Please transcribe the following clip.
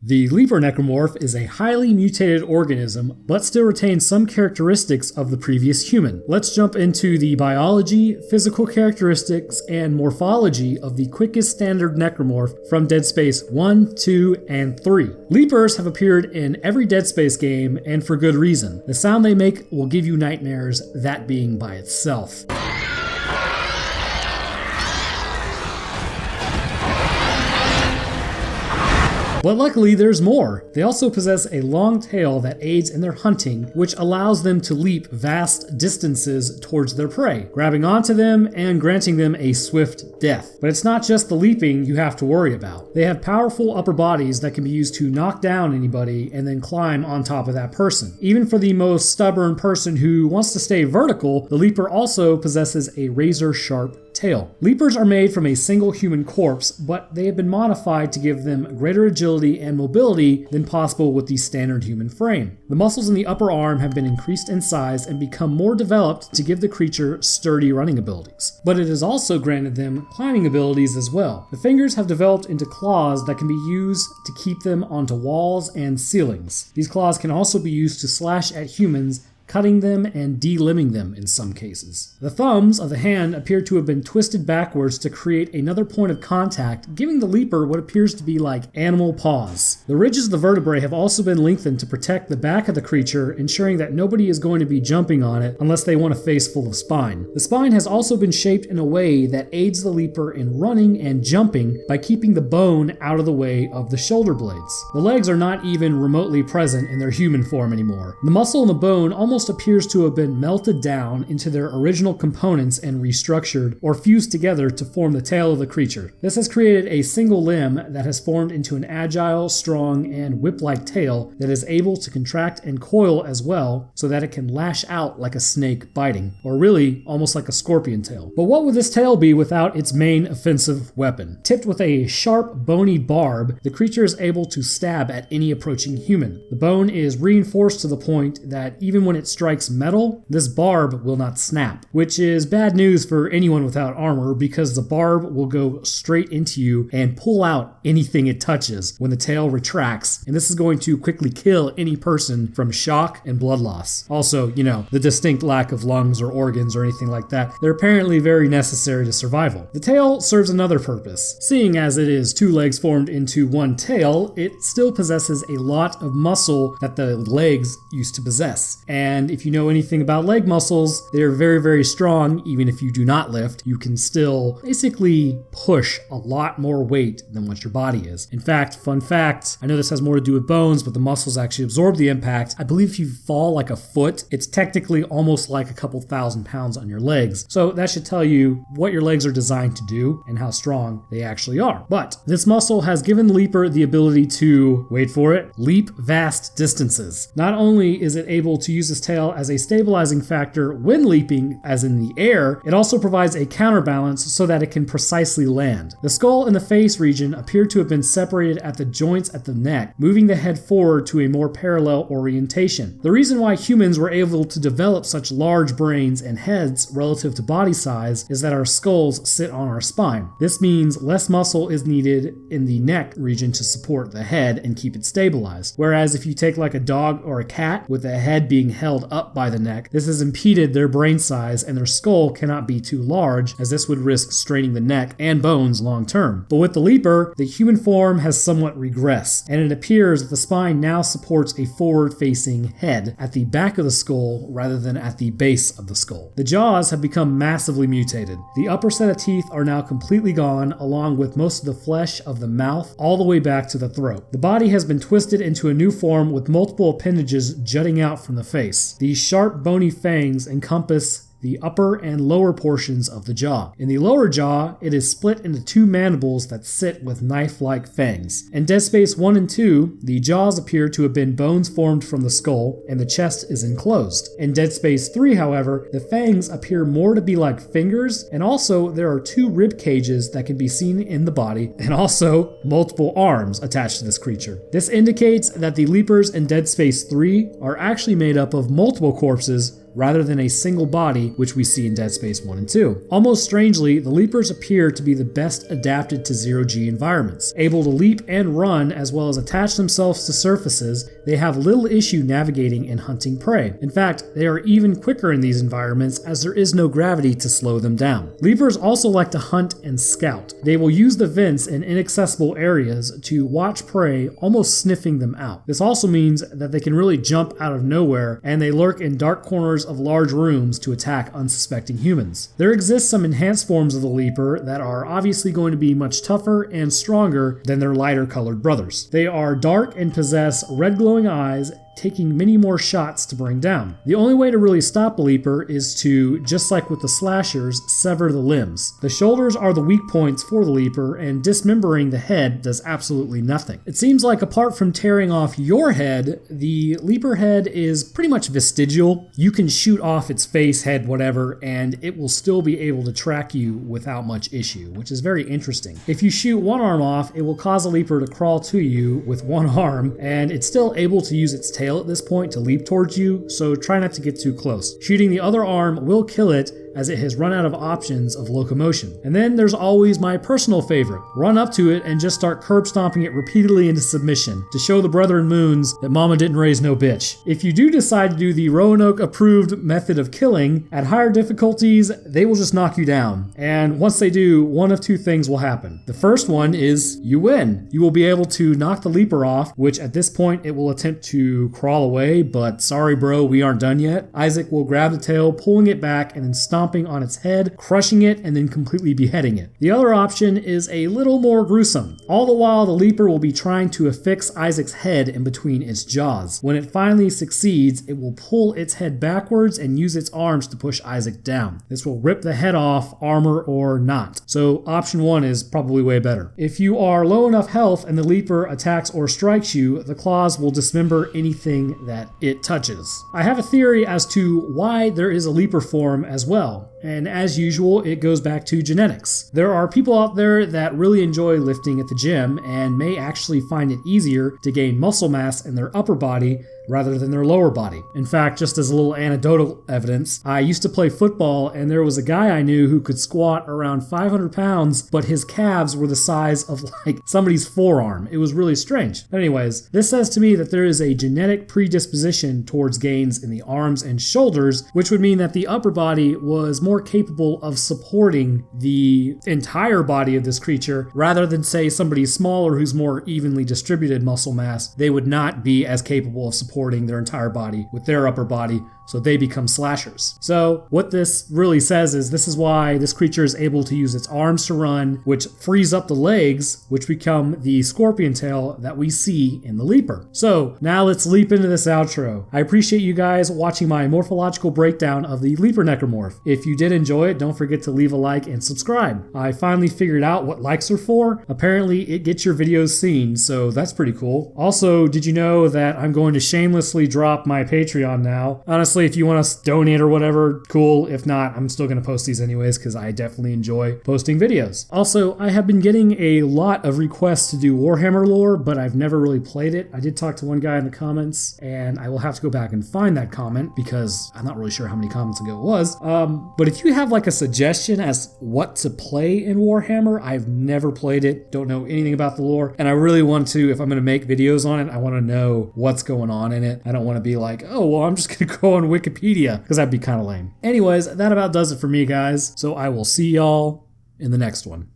The Leaper necromorph is a highly mutated organism, but still retains some characteristics of the previous human. Let's jump into the biology, physical characteristics, and morphology of the quickest standard necromorph from Dead Space 1, 2, and 3. Leapers have appeared in every Dead Space game, and for good reason. The sound they make will give you nightmares, that being by itself. But luckily there's more. They also possess a long tail that aids in their hunting, which allows them to leap vast distances towards their prey, grabbing onto them and granting them a swift death. But it's not just the leaping you have to worry about. They have powerful upper bodies that can be used to knock down anybody and then climb on top of that person. Even for the most stubborn person who wants to stay vertical, the Leaper also possesses a razor-sharp tail. Leapers are made from a single human corpse, but they have been modified to give them greater agility and mobility than possible with the standard human frame. The muscles in the upper arm have been increased in size and become more developed to give the creature sturdy running abilities. But it has also granted them climbing abilities as well. The fingers have developed into claws that can be used to keep them onto walls and ceilings. These claws can also be used to slash at humans, cutting them and delimbing them in some cases. The thumbs of the hand appear to have been twisted backwards to create another point of contact, giving the Leaper what appears to be like animal paws. The ridges of the vertebrae have also been lengthened to protect the back of the creature, ensuring that nobody is going to be jumping on it unless they want a face full of spine. The spine has also been shaped in a way that aids the Leaper in running and jumping by keeping the bone out of the way of the shoulder blades. The legs are not even remotely present in their human form anymore. The muscle and the bone almost appears to have been melted down into their original components and restructured or fused together to form the tail of the creature. This has created a single limb that has formed into an agile, strong, and whip-like tail that is able to contract and coil as well, so that it can lash out like a snake biting, or really almost like a scorpion tail. But what would this tail be without its main offensive weapon? Tipped with a sharp, bony barb, the creature is able to stab at any approaching human. The bone is reinforced to the point that even when it strikes metal, this barb will not snap, which is bad news for anyone without armor because the barb will go straight into you and pull out anything it touches when the tail retracts, and this is going to quickly kill any person from shock and blood loss. Also, the distinct lack of lungs or organs or anything like that, they're apparently very necessary to survival. The tail serves another purpose. Seeing as it is two legs formed into one tail, it still possesses a lot of muscle that the legs used to possess. And if you know anything about leg muscles, they're very, very strong. Even if you do not lift, you can still basically push a lot more weight than what your body is. In fact, fun fact, I know this has more to do with bones, but the muscles actually absorb the impact. I believe if you fall like a foot, it's technically almost like a couple thousand pounds on your legs. So that should tell you what your legs are designed to do and how strong they actually are. But this muscle has given the Leaper the ability to, wait for it, leap vast distances. Not only is it able to use its tail as a stabilizing factor when leaping, as in the air, it also provides a counterbalance so that it can precisely land. The skull and the face region appear to have been separated at the joints at the neck, moving the head forward to a more parallel orientation. The reason why humans were able to develop such large brains and heads relative to body size is that our skulls sit on our spine. This means less muscle is needed in the neck region to support the head and keep it stabilized. Whereas if you take like a dog or a cat with the head being held up by the neck, this has impeded their brain size and their skull cannot be too large, as this would risk straining the neck and bones long term. But with the Leaper, the human form has somewhat regressed, and it appears that the spine now supports a forward-facing head at the back of the skull rather than at the base of the skull. The jaws have become massively mutated. The upper set of teeth are now completely gone, along with most of the flesh of the mouth all the way back to the throat. The body has been twisted into a new form with multiple appendages jutting out from the face. These sharp, bony fangs encompass the upper and lower portions of the jaw. In the lower jaw, it is split into two mandibles that sit with knife-like fangs. In Dead Space 1 and 2, the jaws appear to have been bones formed from the skull, and the chest is enclosed. In Dead Space 3, however, the fangs appear more to be like fingers, and also there are two rib cages that can be seen in the body, and also multiple arms attached to this creature. This indicates that the Leapers in Dead Space 3 are actually made up of multiple corpses rather than a single body, which we see in Dead Space 1 and 2. Almost strangely, the Leapers appear to be the best adapted to zero-G environments. Able to leap and run as well as attach themselves to surfaces, they have little issue navigating and hunting prey. In fact, they are even quicker in these environments as there is no gravity to slow them down. Leapers also like to hunt and scout. They will use the vents in inaccessible areas to watch prey, almost sniffing them out. This also means that they can really jump out of nowhere, and they lurk in dark corners of large rooms to attack unsuspecting humans. There exists some enhanced forms of the Leaper that are obviously going to be much tougher and stronger than their lighter colored brothers. They are dark and possess red glowing eyes, taking many more shots to bring down. The only way to really stop a Leaper is to, just like with the slashers, sever the limbs. The shoulders are the weak points for the Leaper, and dismembering the head does absolutely nothing. It seems like apart from tearing off your head, the Leaper head is pretty much vestigial. You can shoot off its face, head, whatever, and it will still be able to track you without much issue, which is very interesting. If you shoot one arm off, it will cause a Leaper to crawl to you with one arm, and it's still able to use its tail at this point to leap towards you, so try not to get too close. Shooting the other arm will kill it, as it has run out of options of locomotion. And then there's always my personal favorite. Run up to it and just start curb stomping it repeatedly into submission to show the Brethren Moons that mama didn't raise no bitch. If you do decide to do the Roanoke approved method of killing, at higher difficulties, they will just knock you down. And once they do, one of two things will happen. The first one is you win. You will be able to knock the Leaper off, which at this point it will attempt to crawl away, but sorry bro, we aren't done yet. Isaac will grab the tail, pulling it back, and then stomping on its head, crushing it, and then completely beheading it. The other option is a little more gruesome. All the while, the Leaper will be trying to affix Isaac's head in between its jaws. When it finally succeeds, it will pull its head backwards and use its arms to push Isaac down. This will rip the head off, armor or not. So option one is probably way better. If you are low enough health and the Leaper attacks or strikes you, the claws will dismember anything that it touches. I have a theory as to why there is a Leaper form as well. And as usual, it goes back to genetics. There are people out there that really enjoy lifting at the gym and may actually find it easier to gain muscle mass in their upper body rather than their lower body. In fact, just as a little anecdotal evidence, I used to play football and there was a guy I knew who could squat around 500 pounds, but his calves were the size of like somebody's forearm. It was really strange. But anyways, this says to me that there is a genetic predisposition towards gains in the arms and shoulders, which would mean that the upper body was more capable of supporting the entire body of this creature, rather than say somebody smaller who's more evenly distributed muscle mass. They would not be as capable of supporting their entire body with their upper body, so they become slashers. So what this really says is this is why this creature is able to use its arms to run, which frees up the legs, which become the scorpion tail that we see in the Leaper. So now let's leap into this outro. I appreciate you guys watching my morphological breakdown of the Leaper necromorph. If you did enjoy it, don't forget to leave a like and subscribe. I finally figured out what likes are for. Apparently it gets your videos seen, so that's pretty cool. Also, did you know that I'm going to shamelessly drop my Patreon now? Honestly, if you want to donate or whatever, cool. If not, I'm still going to post these anyways because I definitely enjoy posting videos. Also, I have been getting a lot of requests to do Warhammer lore, but I've never really played it. I did talk to one guy in the comments, and I will have to go back and find that comment because I'm not really sure how many comments ago it was. But if you have like a suggestion as what to play in Warhammer, I've never played it, don't know anything about the lore, and I really want to, if I'm going to make videos on it, I want to know what's going on in it. I don't want to be like, oh, well, I'm just going to go on Wikipedia, because that'd be kind of lame. Anyways, that about does it for me, guys. So I will see y'all in the next one.